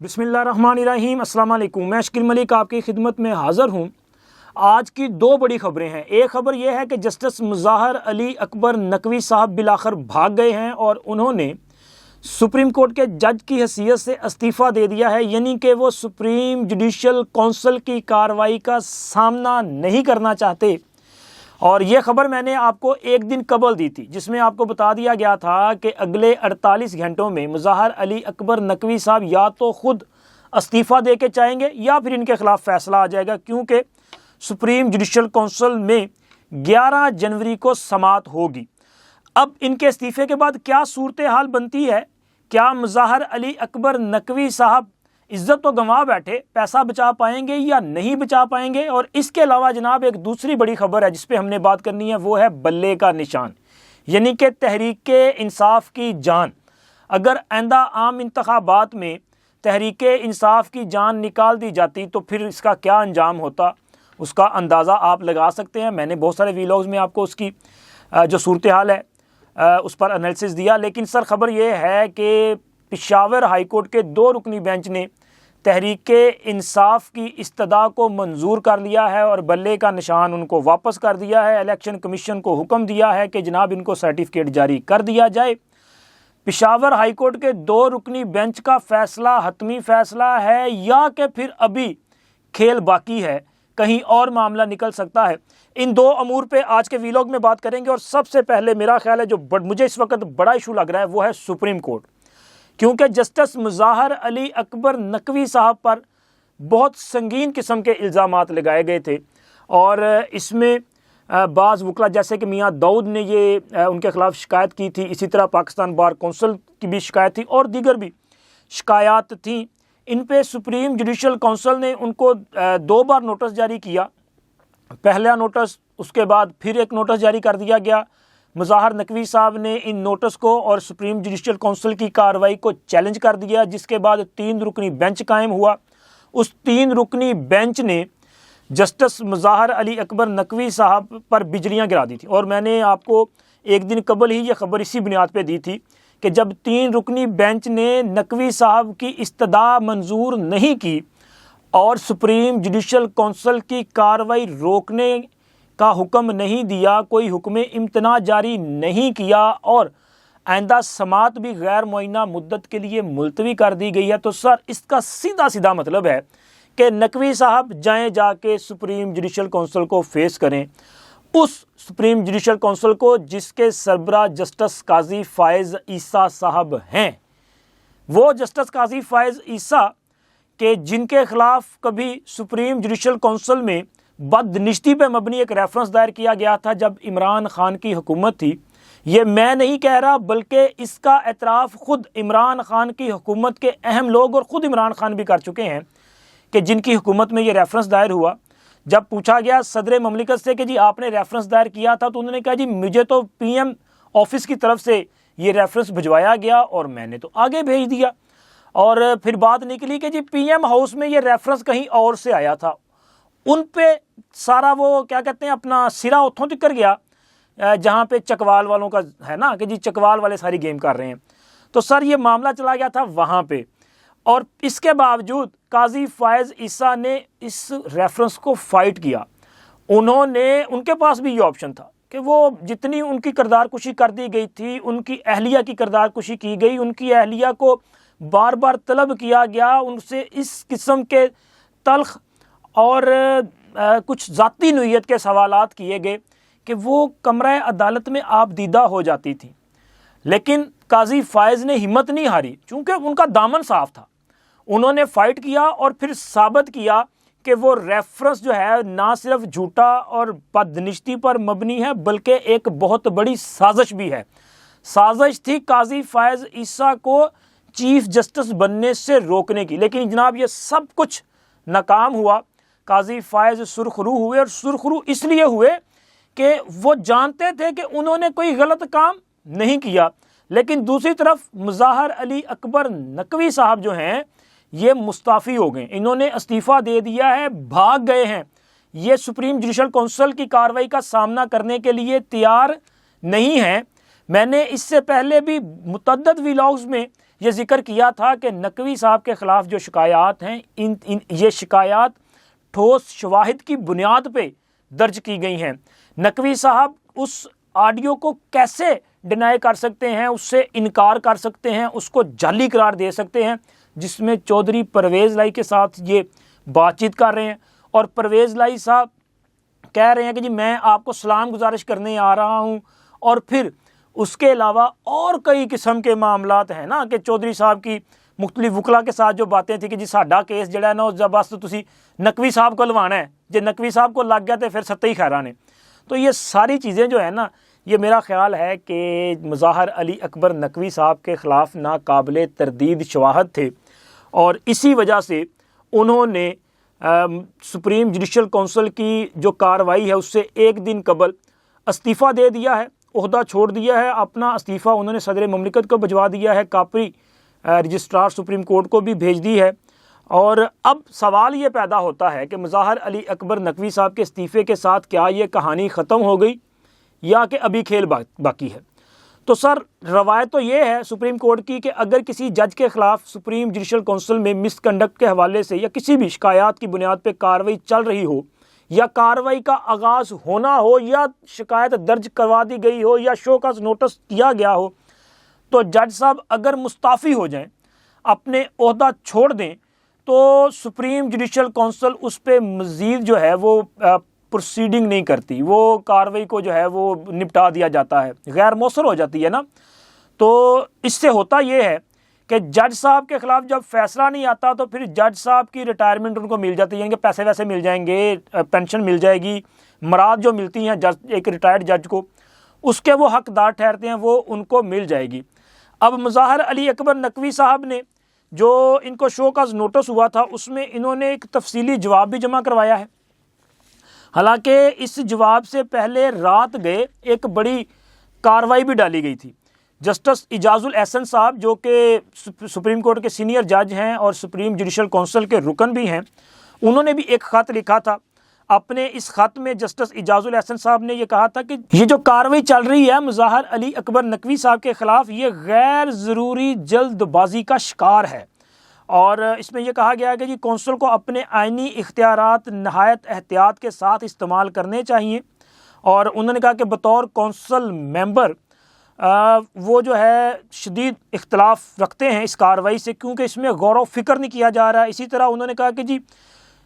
बिस्मिल्लाहिर्रहमानिर्रहीम अस्सलाम वालेकुम। मैं शकील मलिक आपकी खिदमत में हाज़िर हूँ। आज की दो बड़ी खबरें हैं। एक खबर यह है कि जस्टिस मुज़ाहर अली अकबर नकवी साहब बिलाखिर भाग गए हैं और उन्होंने सुप्रीम कोर्ट के जज की हैसियत से इस्तीफ़ा दे दिया है, यानी कि वो सुप्रीम जुडिशल कौंसिल की कार्रवाई का सामना नहीं करना चाहते। और ये खबर मैंने आपको एक दिन कबल दी थी, जिसमें आपको बता दिया गया था कि अगले 48 घंटों में मुज़ाहर अली अकबर नकवी साहब या तो खुद इस्तीफ़ा दे के चाहेंगे या फिर इनके खिलाफ फैसला आ जाएगा, क्योंकि सुप्रीम जुडिशल कौंसिल में 11 जनवरी को समाअत होगी। अब इनके इस्तीफ़े के बाद क्या सूरत हाल बनती है? क्या मुज़ाहर अली अकबर नकवी साहब इज्जत तो गंवा बैठे, पैसा बचा पाएंगे या नहीं बचा पाएंगे? और इसके अलावा जनाब एक दूसरी बड़ी खबर है जिस पे हमने बात करनी है, वो है बल्ले का निशान, यानी कि तहरीक इंसाफ की जान। अगर आइंदा आम इंतखाबात में तहरीक इंसाफ की जान निकाल दी जाती तो फिर इसका क्या अंजाम होता, उसका अंदाज़ा आप लगा सकते हैं। मैंने बहुत सारे वीलॉग्स में आपको उसकी जो सूरत हाल है उस पर एनालिसिस दिया। लेकिन सर खबर ये है कि पेशावर हाई कोर्ट के 2 रुकनी बेंच ने तहरीक इंसाफ की इस्तदा को मंजूर कर लिया है और बल्ले का निशान उनको वापस कर दिया है। इलेक्शन कमीशन को हुक्म दिया है कि जनाब इनको सर्टिफिकेट जारी कर दिया जाए। पेशावर हाई कोर्ट के 2 रुकनी बेंच का फैसला हतमी फैसला है या कि फिर अभी खेल बाकी है, कहीं और मामला निकल सकता है? इन 2 अमूर पे आज के वीलॉग में बात करेंगे। और सबसे पहले मेरा ख्याल है जो मुझे इस वक्त बड़ा इशू लग रहा है वो है सुप्रीम कोर्ट, क्योंकि जस्टिस मुज़ाहर अली अकबर नकवी साहब पर बहुत संगीन किस्म के इल्ज़ामात लगाए गए थे और इसमें बाज़ वकला जैसे कि मियाँ दाऊद ने ये उनके ख़िलाफ़ शिकायत की थी, इसी तरह पाकिस्तान बार कौंसिल की भी शिकायत थी और दीगर भी शिकायत थी। इन पे सुप्रीम जुडिशल कौंसिल ने उनको 2 बार नोटिस जारी किया। पहला नोटिस, उसके बाद फिर एक नोटिस जारी कर दिया गया। मुज़ाहर नकवी साहब ने इन नोटिस को और सुप्रीम जुडिशल कौंसिल की कार्रवाई को चैलेंज कर दिया, जिसके बाद 3 रुकनी बेंच कायम हुआ। उस 3 रुकनी बेंच ने जस्टिस मुज़ाहर अली अकबर नकवी साहब पर बिजलियां गिरा दी थी। और मैंने आपको एक दिन कबल ही ये खबर इसी बुनियाद पे दी थी कि जब 3 रुकनी बेंच ने नकवी साहब की इस्तदा मंजूर नहीं की और सुप्रीम जुडिशल कौंसिल की कार्रवाई रोकने का हुक्म नहीं दिया, कोई हुक्म इम्तना जारी नहीं किया और आइंदा समाअत भी गैर मुअय्यना मुद्दत के लिए मुलतवी कर दी गई है, तो सर इसका सीधा सीधा मतलब है कि नकवी साहब जाके सुप्रीम जुडिशल कौंसिल को फेस करें, उस सुप्रीम जुडिशल कौंसिल को जिसके सरबरा जस्टिस काजी फ़ाइज़ ईसा साहब हैं। वो जस्टिस काजी फ़ाइज़ ईसा के जिनके खिलाफ कभी सुप्रीम जुडिशल कौंसिल में बदनिश्ती पे मबनी एक रेफरेंस दायर किया गया था जब इमरान खान की हुकूमत थी। ये मैं नहीं कह रहा, बल्कि इसका एतराफ़ खुद इमरान खान की हुकूमत के अहम लोग और ख़ुद इमरान खान भी कर चुके हैं कि जिनकी हुकूमत में ये रेफरेंस दायर हुआ। जब पूछा गया सदर ममलिकत से कि जी आपने रेफरेंस दायर किया था, तो उन्होंने कहा जी मुझे तो PM ऑफिस की तरफ से ये रेफरेंस भिजवाया गया और मैंने तो आगे भेज दिया। और फिर बात निकली कि जी PM हाउस में ये रेफरेंस कहीं और से आया था। उन पे सारा वो क्या कहते हैं अपना सिरा उतों तक कर गया जहाँ पे चकवाल वालों का है ना कि जी चकवाल वाले सारी गेम कर रहे हैं। तो सर ये मामला चला गया था वहाँ पे, और इसके बावजूद काजी फ़ाइज़ ईसा ने इस रेफरेंस को फाइट किया। उनके पास भी ये ऑप्शन था कि वो जितनी उनकी किरदार कुशी कर दी गई थी, उनकी अहलिया की किरदार कुशी की गई, उनकी अहलिया को बार बार तलब किया गया, उनसे इस किस्म के तल्ख और कुछ ज़ाती नौइयत के सवालात किए गए कि वो कमरा अदालत में आप दीदा हो जाती थी। लेकिन काजी फ़ाइज़ ने हिम्मत नहीं हारी, चूँकि उनका दामन साफ था। उन्होंने फ़ाइट किया और फिर साबित किया कि वो रेफरेंस जो है ना सिर्फ झूठा और बदनिश्ती पर मबनी है, बल्कि एक बहुत बड़ी साजिश भी है। साजिश थी काजी फ़ाइज़ ईसा को चीफ जस्टिस बनने से रोकने की। लेकिन जनाब ये सब कुछ नाकाम हुआ। काजी फ़ाइज़ सुरखरू हुए, और सुरखरू इसलिए हुए कि वो जानते थे कि उन्होंने कोई गलत काम नहीं किया। लेकिन दूसरी तरफ मुज़ाहर अली अकबर नकवी साहब जो हैं ये मुस्ताफ़ी हो गए, इन्होंने इस्तीफ़ा दे दिया है, भाग गए हैं। ये सुप्रीम जुडिशल कौंसिल की कार्रवाई का सामना करने के लिए तैयार नहीं हैं। मैंने इससे पहले भी मुतअद्दिद व्लॉग्स में ये जिक्र किया था कि नकवी साहब के ख़िलाफ़ जो शिकायत हैं ये शिकायत ठोस शवाहिद की बुनियाद पे दर्ज की गई हैं। नकवी साहब उस ऑडियो को कैसे डिनाई कर सकते हैं, उससे इनकार कर सकते हैं, उसको जाली करार दे सकते हैं, जिसमें चौधरी परवेज़ लाई के साथ ये बातचीत कर रहे हैं और परवेज़ लाई साहब कह रहे हैं कि जी मैं आपको सलाम गुजारिश करने आ रहा हूँ। और फिर उसके अलावा और कई किस्म के मामलात हैं ना कि चौधरी साहब की मुख्तलिफ वकला के साथ जो बातें थी कि जी साडा केस जड़ा है ना जब बस तुसी नकवी साहब को लवाना है, जे नकवी साहब को लग गया तो फिर सत्ते ही खैरा ने। तो ये सारी चीज़ें जो है ना, ये मेरा ख्याल है कि मुज़ाहर अली अकबर नकवी साहब के ख़िलाफ़ नाकाबिले तरदीद शवाहद थे और इसी वजह से उन्होंने सुप्रीम जुडिशल कौंसिल की जो कार्रवाई है उससे एक दिन कबल इस्तीफ़ा दे दिया है, ओहदा छोड़ दिया है। अपना इस्तीफ़ा उन्होंने सदर ममलिकत को भिजवा दिया है, कापी रजिस्ट्रार सुप्रीम कोर्ट को भी भेज दी है। और अब सवाल ये पैदा होता है कि मुज़ाहर अली अकबर नकवी साहब के इस्तीफ़े के साथ क्या ये कहानी ख़त्म हो गई या कि अभी खेल बाकी है। तो सर रवायत तो ये है सुप्रीम कोर्ट की कि अगर किसी जज के ख़िलाफ़ सुप्रीम जुडिशल कौंसिल में मिसकंडक्ट के हवाले से या किसी भी शिकायत की बुनियाद पर कार्रवाई चल रही हो या कार्रवाई का आगाज़ होना हो या शिकायत दर्ज करवा दी गई हो या शो का नोटिस किया गया हो, तो जज साहब अगर मुस्ताफ़ी हो जाएं, अपने ओहदा छोड़ दें, तो सुप्रीम जुडिशल कौंसिल उस पर मज़ीद जो है वो प्रोसीडिंग नहीं करती, वो कार्रवाई को जो है वो निपटा दिया जाता है, गैर मौसर हो जाती है ना। तो इससे होता ये है कि जज साहब के ख़िलाफ़ जब फैसला नहीं आता तो फिर जज साहब की रिटायरमेंट उनको मिल जाती है, यानी कि पैसे वैसे मिल जाएंगे, पेंशन मिल जाएगी, मराद जो मिलती हैं जज एक रिटायर्ड जज को उसके वो हकदार ठहरते हैं, वो उनको मिल जाएगी। अब मुज़ाहर अली अकबर नकवी साहब ने जो इनको शो का नोटिस हुआ था उसमें इन्होंने एक तफसीली जवाब भी जमा करवाया है। हालांकि इस जवाब से पहले रात गए एक बड़ी कार्रवाई भी डाली गई थी। जस्टिस इजाजुल एहसन साहब जो कि सुप्रीम कोर्ट के सीनियर जज हैं और सुप्रीम जुडिशल कौंसिल के रुकन भी हैं, उन्होंने भी एक ख़त लिखा था। अपने इस ख़त में जस्टिस इजाजुल एहसन साहब ने यह कहा था कि ये जो कार्रवाई चल रही है मुज़ाहर अली अकबर नकवी साहब के ख़िलाफ़, ये गैर ज़रूरी जल्दबाजी का शिकार है। और इसमें यह कहा गया है कि जी कौंसिल को अपने आइनी इख्तियारात नहायत एहतियात के साथ इस्तेमाल करने चाहिए। और उन्होंने कहा कि बतौर कौंसिल मेंबर वो जो है शदीद इख्तलाफ रखते हैं इस कार्रवाई से, क्योंकि इसमें गौर व फिक्र नहीं किया जा रहा है। इसी तरह उन्होंने कहा कि जी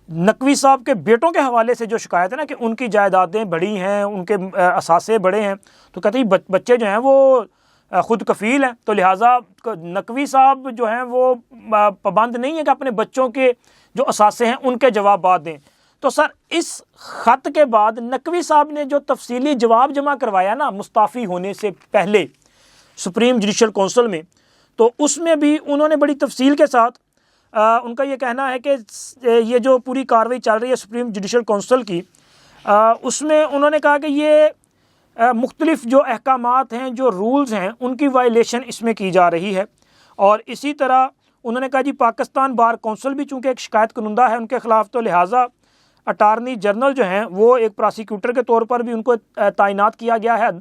नकवी साहब के बेटों के हवाले से जो शिकायत है ना कि उनकी जायदादें बड़ी हैं, उनके असासे बड़े हैं, तो कहते हैं बच्चे जो हैं वो ख़ुद कफ़ील हैं, तो लिहाजा नकवी साहब जो हैं वो पाबंद नहीं है कि अपने बच्चों के जो असासे हैं उनके जवाब दें। तो सर इस ख़त के बाद नकवी साहब ने जो तफसीली जवाब जमा करवाया ना मुस्ताफ़ी होने से पहले सुप्रीम जुडिशल कौंसिल में, तो उसमें भी उन्होंने बड़ी तफसील के साथ उनका ये कहना है कि ये जो पूरी कार्रवाई चल रही है सुप्रीम जुडिशल कौंसिल की, उसमें उन्होंने कहा कि ये मुख्तलिफ़ जो अहकामात हैं, जो रूल्स हैं, उनकी वायलेशन इसमें की जा रही है। और इसी तरह उन्होंने कहा जी पाकिस्तान बार कौंसिल भी चूँकि एक शिकायत कुनंदा है उनके ख़िलाफ़, तो लिहाजा अटारनी जनरल जो हैं वो एक प्रोसिक्यूटर के तौर पर भी उनको तैनात किया गया है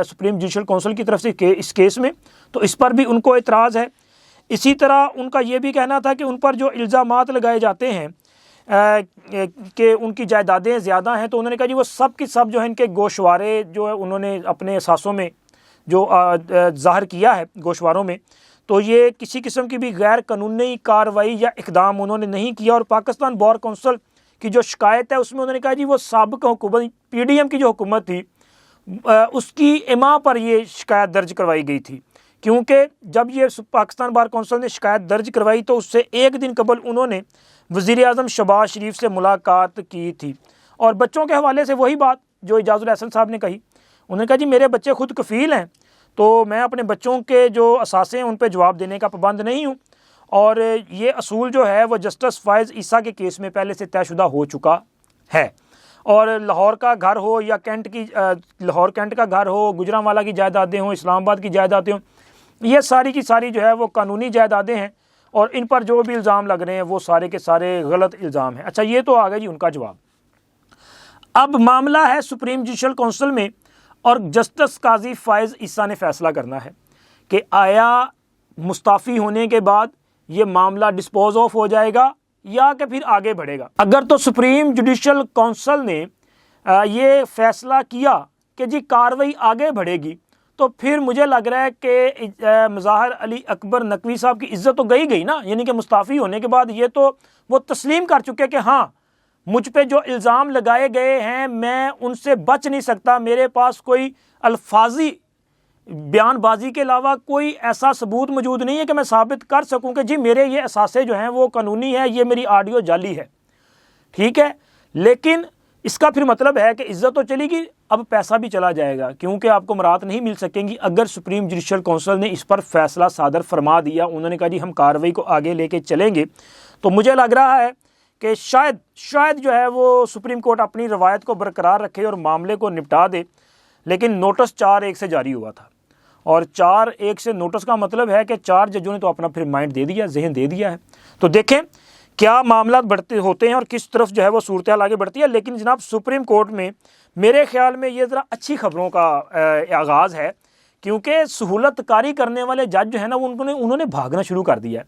सुप्रीम जुडिशल कौंसिल की तरफ से इस केस में, तो इस पर भी उनको एतराज़ है। इसी तरह उनका ये भी कहना था कि उन पर जो इल्ज़ामात लगाए जाते हैं कि उनकी जायदादें ज़्यादा हैं, तो उन्होंने कहा जी वो सब की सब जो है इनके गोशवारे जो है उन्होंने अपने एहसासों में जो ज़ाहिर किया है गोशवारों में, तो ये किसी किस्म की भी गैर कानूनी कार्रवाई या इक़दाम उन्होंने नहीं किया। और पाकिस्तान बार कौंसिल की जो शिकायत है उसमें उन्होंने कहा जी वो साबिक़ हुकूमत PDM की जो हुकूमत थी उसकी इमा पर ये शिकायत दर्ज करवाई गई थी, क्योंकि जब ये पाकिस्तान बार कौंसिल ने शिकायत दर्ज करवाई तो उससे एक दिन कबल उन्होंने वज़ीर-ए-आज़म शहबाज शरीफ से मुलाकात की थी। और बच्चों के हवाले से वही बात जो इजाजुल एहसन साहब ने कही, उन्होंने कहा जी मेरे बच्चे खुद कफ़ील हैं, तो मैं अपने बच्चों के जो असासे हैं उन पर जवाब देने का पाबंद नहीं हूँ। और ये असूल जो है वो जस्टिस फ़ाइज़ ईसा के केस में पहले से तयशुदा हो चुका है। और लाहौर का घर हो या लाहौर कैंट का घर हो, गुजरांवाला की जायदादें हों, इस्लामाबाद की जायदादें हों, ये सारी की सारी जो है वो कानूनी जायदादें हैं और इन पर जो भी इल्ज़ाम लग रहे हैं वो सारे के सारे गलत इल्ज़ाम हैं। अच्छा, ये तो आ गया जी उनका जवाब। अब मामला है सुप्रीम जुडिशल कौंसिल में और जस्टिस काजी फ़ाइज़ ईसा ने फ़ैसला करना है कि आया मुस्ताफ़ी होने के बाद ये मामला डिस्पोज ऑफ हो जाएगा या कि फिर आगे बढ़ेगा। अगर तो सुप्रीम जुडिशल काउंसिल ने ये फैसला किया कि जी कार्रवाई आगे बढ़ेगी, तो फिर मुझे लग रहा है कि मुज़ाहिर अली अकबर नकवी साहब की इज़्ज़त तो गई ना, यानी कि मुस्ताफ़ी होने के बाद ये तो वो तस्लीम कर चुके कि हाँ मुझ पे जो इल्ज़ाम लगाए गए हैं मैं उनसे बच नहीं सकता, मेरे पास कोई अल्फाजी बयानबाजी के अलावा कोई ऐसा सबूत मौजूद नहीं है कि मैं साबित कर सकूं कि जी मेरे ये असासे जो हैं वो कानूनी है, ये मेरी ऑडियो जाली है। ठीक है, लेकिन इसका फिर मतलब है कि इज्जत तो चलेगी, अब पैसा भी चला जाएगा, क्योंकि आपको मराहत नहीं मिल सकेंगी। अगर सुप्रीम जुडिशल काउंसिल ने इस पर फैसला सादर फरमा दिया, उन्होंने कहा जी हम कार्रवाई को आगे लेके चलेंगे, तो मुझे लग रहा है कि शायद जो है वो सुप्रीम कोर्ट अपनी रवायत को बरकरार रखे और मामले को निपटा दे। लेकिन नोटिस 4-1 से जारी हुआ था, और 4-1 से नोटिस का मतलब है कि 4 जजों ने तो अपना फिर माइंड दे दिया, जहन दे दिया है। तो देखें क्या मामला बढ़ते होते हैं और किस तरफ जो है वो सूरत हाल आगे बढ़ती है। लेकिन जनाब सुप्रीम कोर्ट में मेरे ख्याल में ये ज़रा अच्छी खबरों का आगाज़ है, क्योंकि सहूलतकारी करने वाले जज जो है ना उन्होंने भागना शुरू कर दिया है।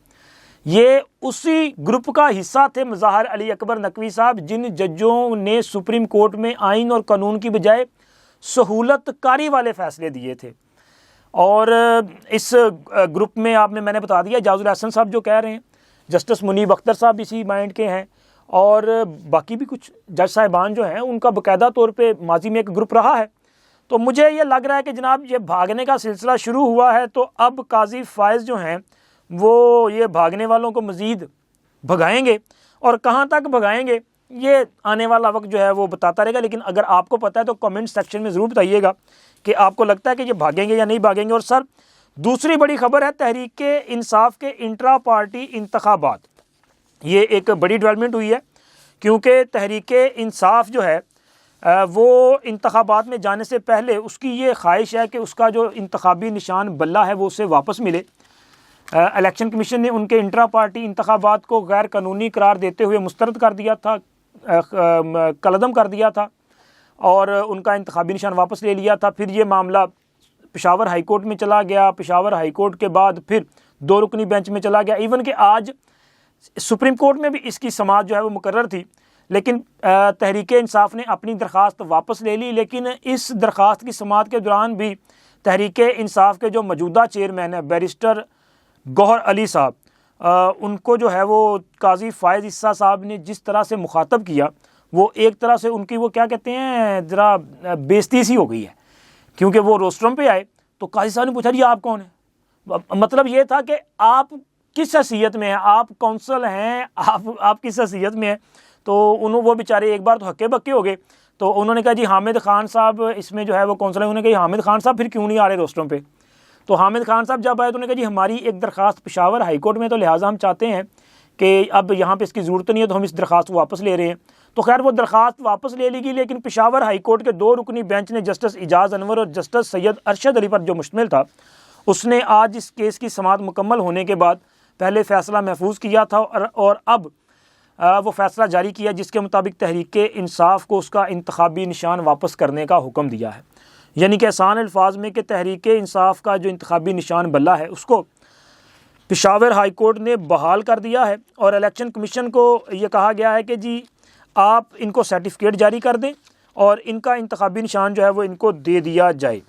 ये उसी ग्रुप का हिस्सा थे मुज़ाहिर अली अकबर नकवी साहब, जिन जजों ने सुप्रीम कोर्ट में आइन और कानून की बजाय सहूलतकारी वाले फैसले दिए थे। और इस ग्रुप में मैंने बता दिया जाजुल हसन साहब जो कह रहे हैं, जस्टिस मुनीब अख्तर साहब इसी माइंड के हैं, और बाकी भी कुछ जज साहिबान जो हैं उनका बाकायदा तौर पे माजी में एक ग्रुप रहा है। तो मुझे ये लग रहा है कि जनाब ये भागने का सिलसिला शुरू हुआ है, तो अब काजी फायज़ जो हैं वो ये भागने वालों को मज़ीद भगाएंगे, और कहाँ तक भगाएंगे ये आने वाला वक्त जो है वो बताता रहेगा। लेकिन अगर आपको पता है तो कमेंट सेक्शन में ज़रूर बताइएगा कि आपको लगता है कि ये भागेंगे या नहीं भागेंगे। और सर दूसरी बड़ी खबर है तहरीक इंसाफ के इंट्रा पार्टी इंतखाबात, ये एक बड़ी डेवलपमेंट हुई है, क्योंकि तहरीक इंसाफ जो है वो इंतखाबात में जाने से पहले उसकी ये ख्वाहिश है कि उसका जो इंतखाबी निशान बल्ला है वो उसे वापस मिले। इलेक्शन कमीशन ने उनके इंट्रा पार्टी इंतखाबात को गैर कानूनी करार देते हुए मुस्तरद कर दिया था, कलअदम कर दिया था, और उनका इंतखाबी निशान वापस ले लिया था। फिर ये मामला पेशावर हाई कोर्ट में चला गया, पेशावर हाई कोर्ट के बाद फिर 2 रुकनी बेंच में चला गया। इवन कि आज सुप्रीम कोर्ट में भी इसकी समाअत जो है वो मुकर्रर थी, लेकिन तहरीक इंसाफ ने अपनी दरख्वास्त वापस ले ली। लेकिन इस दरख्वास्त की समाअत के दौरान भी तहरीक इंसाफ के जो मौजूदा चेयरमैन है बैरिस्टर गौहर अली साहब, उनको जो है वो काजी फायज़ इस्सा साहब ने जिस तरह से मुखातब किया, वो एक तरह से उनकी वो क्या कहते हैं ज़रा बेइज्जती सी हो गई है। क्योंकि वो रोस्ट्रम पे आए तो काजी साहब ने पूछा जी आप कौन है, मतलब ये था कि आप किस हैसियत में हैं, आप कौंसल हैं, आप किस हैसियत में हैं। तो वो बेचारे एक बार तो हक्के बक्के हो गए। तो उन्होंने कहा जी हामिद खान साहब इसमें जो है वो कौंसल है। उन्होंने कहा हामिद खान साहब फिर क्यों नहीं आ रहे रोस्ट्रम पे। तो हामिद खान साहब जब आए तो उन्होंने कहा जी हमारी एक दरख्वास्त पेशावर हाई कोर्ट में, तो लिहाजा हम चाहते हैं कि अब यहाँ पे इसकी ज़रूरत नहीं है, तो हम इस दरख्वास्त को वापस ले रहे हैं। तो खैर वो दरख्वास्त वापस ले ली गई, लेकिन पेशावर हाई कोर्ट के 2 रुकनी बेंच ने जस्टिस इजाज़ अनवर और जस्टिस सैयद अरशद अली पर जो मुश्तमिल था, उसने आज इस केस की समाअत मुकम्मल होने के बाद पहले फ़ैसला महफूज किया था और अब वो फ़ैसला जारी किया, जिसके मुताबिक तहरीक इंसाफ को उसका इंतखाबी निशान वापस करने का हुक्म दिया है। यानी कि आसान अल्फाज में कि तहरीक इंसाफ का जो इंतखाबी निशान बल्ला है उसको पेशावर हाई कोर्ट ने बहाल कर दिया है, और इलेक्शन कमीशन को ये कहा गया है कि जी आप इनको सर्टिफिकेट जारी कर दें और इनका इंतखाबी निशान जो है वो इनको दे दिया जाए।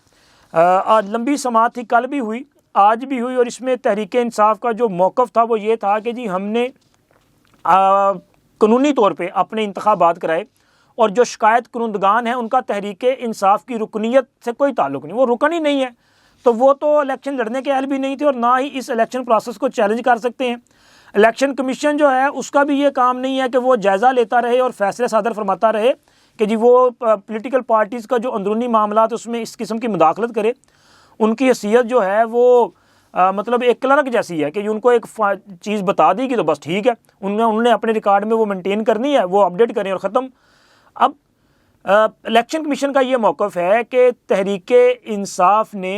आज लंबी समाअत थी, कल भी हुई, आज भी हुई, और इसमें तहरीक इंसाफ का जो मौक़िफ़ था वो ये था कि जी हमने कानूनी तौर पे अपने इंतखाबात कराए, और जो शिकायत कुनंदगान है उनका तहरीक इंसाफ की रुकनीत से कोई ताल्लुक़ नहीं, वो रुकन ही नहीं है, तो वो तो इलेक्शन लड़ने के अहल भी नहीं थे और ना ही इस इलेक्शन प्रोसेस को चैलेंज कर सकते हैं। इलेक्शन कमीशन जो है उसका भी ये काम नहीं है कि वो जायज़ा लेता रहे और फैसले सादर फरमाता रहे कि जी वो पॉलिटिकल पार्टीज़ का जो अंदरूनी मामला है उसमें इस किस्म की मुदाखलत करे। उनकी हैसियत जो है वो मतलब एक क्लर्क जैसी है कि उनको एक चीज़ बता दी कि तो बस ठीक है, उन्होंने अपने रिकॉर्ड में वो मेंटेन करनी है, वो अपडेट करें और ख़त्म। अब इलेक्शन कमीशन का ये मौक़िफ़ है कि तहरीक इंसाफ ने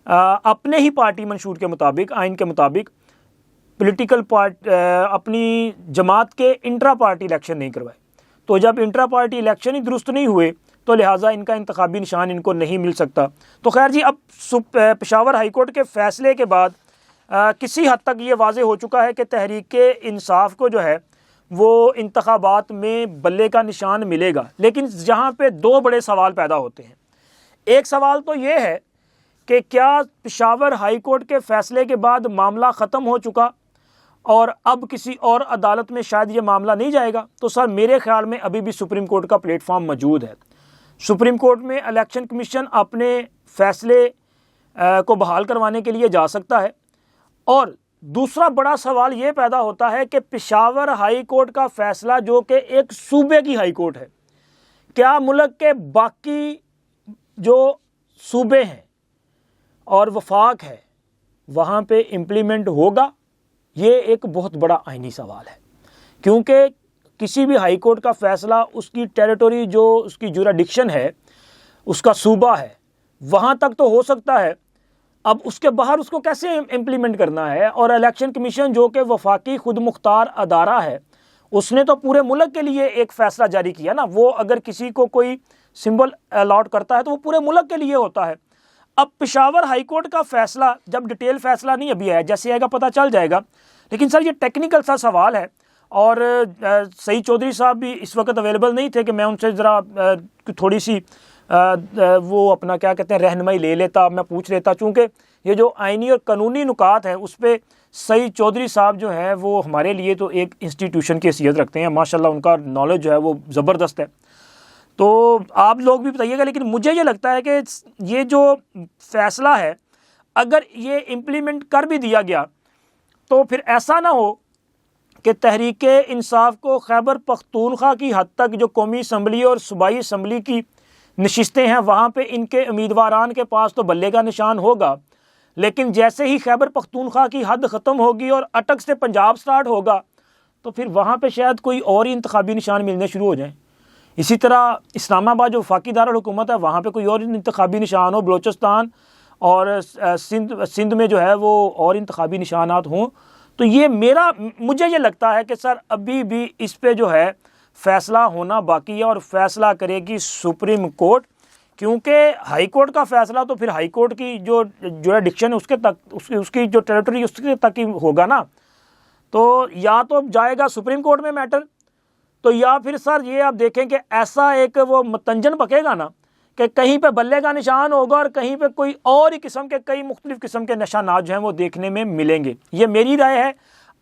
अपने ही पार्टी मंशूर के मुताबिक, आइन के मुताबिक पॉलिटिकल अपनी जमात के इंट्रा पार्टी इलेक्शन नहीं करवाए। तो जब इंट्रा पार्टी इलेक्शन ही दुरुस्त नहीं हुए तो लिहाजा इनका इंतखाबी निशान इनको नहीं मिल सकता। तो खैर जी अब पेशावर हाई कोर्ट के फ़ैसले के बाद किसी हद तक ये वाज़े हो चुका है कि तहरीक-ए-इंसाफ को जो है वो इंतखाबात में बल्ले का निशान मिलेगा। लेकिन जहाँ पे दो बड़े सवाल पैदा होते हैं। एक सवाल तो ये है कि क्या पेशावर हाई कोर्ट के फ़ैसले के बाद मामला ख़त्म हो चुका और अब किसी और अदालत में शायद ये मामला नहीं जाएगा? तो सर मेरे ख्याल में अभी भी सुप्रीम कोर्ट का प्लेटफॉर्म मौजूद है। सुप्रीम कोर्ट में इलेक्शन कमीशन अपने फ़ैसले को बहाल करवाने के लिए जा सकता है। और दूसरा बड़ा सवाल ये पैदा होता है कि पेशावर हाई कोर्ट का फ़ैसला जो कि एक सूबे की हाई कोर्ट है, क्या मुल्क के बाकी जो सूबे हैं और वफाक है वहाँ पे इम्प्लीमेंट होगा? ये एक बहुत बड़ा आईनी सवाल है, क्योंकि किसी भी हाई कोर्ट का फ़ैसला उसकी टेरिटरी जो उसकी जुरिडिक्शन है, उसका सूबा है, वहाँ तक तो हो सकता है। अब उसके बाहर उसको कैसे इम्प्लीमेंट करना है? और इलेक्शन कमीशन जो कि वफाकी खुद मुख्तार अदारा है, उसने तो पूरे मुल्क के लिए एक फ़ैसला जारी किया ना। वो अगर किसी को कोई सिंबल अलॉट करता है तो वो पूरे मुल्क के लिए होता है। अब पेशावर हाई कोर्ट का फ़ैसला, जब डिटेल फ़ैसला नहीं अभी आया, जैसे आएगा पता चल जाएगा। लेकिन सर ये टेक्निकल सा सवाल है और सईद चौधरी साहब भी इस वक्त अवेलेबल नहीं थे कि मैं उनसे ज़रा थोड़ी सी वो अपना क्या कहते हैं रहनुमाई ले लेता, मैं पूछ लेता। चूँकि ये जो आइनी और कानूनी नुकात हैं उस पर सईद चौधरी साहब जो हैं वो हमारे लिए तो एक इंस्टीट्यूशन की हैसियत रखते हैं। माशाल्लाह उनका नॉलेज जो है वो ज़बरदस्त है। तो आप लोग भी बताइएगा। लेकिन मुझे ये लगता है कि ये जो फ़ैसला है अगर ये इम्प्लीमेंट कर भी दिया गया तो फिर ऐसा ना हो कि तहरीक-ए-इंसाफ को खैबर पख्तूनख्वा की हद तक जो कौमी असम्बली और सूबाई असम्बली की नशिस्तें हैं वहाँ पे इनके उम्मीदवारान के पास तो बल्ले का निशान होगा, लेकिन जैसे ही खैबर पख्तूनख्वा की हद ख़त्म होगी और अटक से पंजाब स्टार्ट होगा तो फिर वहाँ पे शायद कोई और ही इंतखाबी निशान मिलने शुरू हो जाएँ। इसी तरह इस्लामाबाद जो वफाकी दारुल हुकूमत है वहाँ पे कोई और इंतखाबी निशान हो, बलोचिस्तान और सिंध में जो है वो और इंतखाबी निशानात हों। तो ये मुझे ये लगता है कि सर अभी भी इस पे जो है फ़ैसला होना बाकी है और फ़ैसला करेगी सुप्रीम कोर्ट, क्योंकि हाई कोर्ट का फ़ैसला तो फिर हाई कोर्ट की जो जुरिडिक्शन है उसके तक, उसकी जो टेरिटरी उसके तक ही होगा ना। तो या तो जाएगा सुप्रीम कोर्ट में मैटर, तो या फिर सर ये आप देखें कि ऐसा एक वो मतंजन पकेगा ना कि कहीं पे बल्ले का निशान होगा और कहीं पे कोई और ही किस्म के कई मुख्तलिफ किस्म के निशानात जो हैं वो देखने में मिलेंगे। ये मेरी राय है,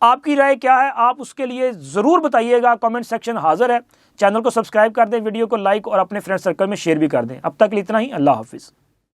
आपकी राय क्या है आप उसके लिए ज़रूर बताइएगा। कमेंट सेक्शन हाज़िर है। चैनल को सब्सक्राइब कर दें, वीडियो को लाइक और अपने फ्रेंड सर्कल में शेयर भी कर दें। अब तक इतना ही। अल्लाह हाफिज़।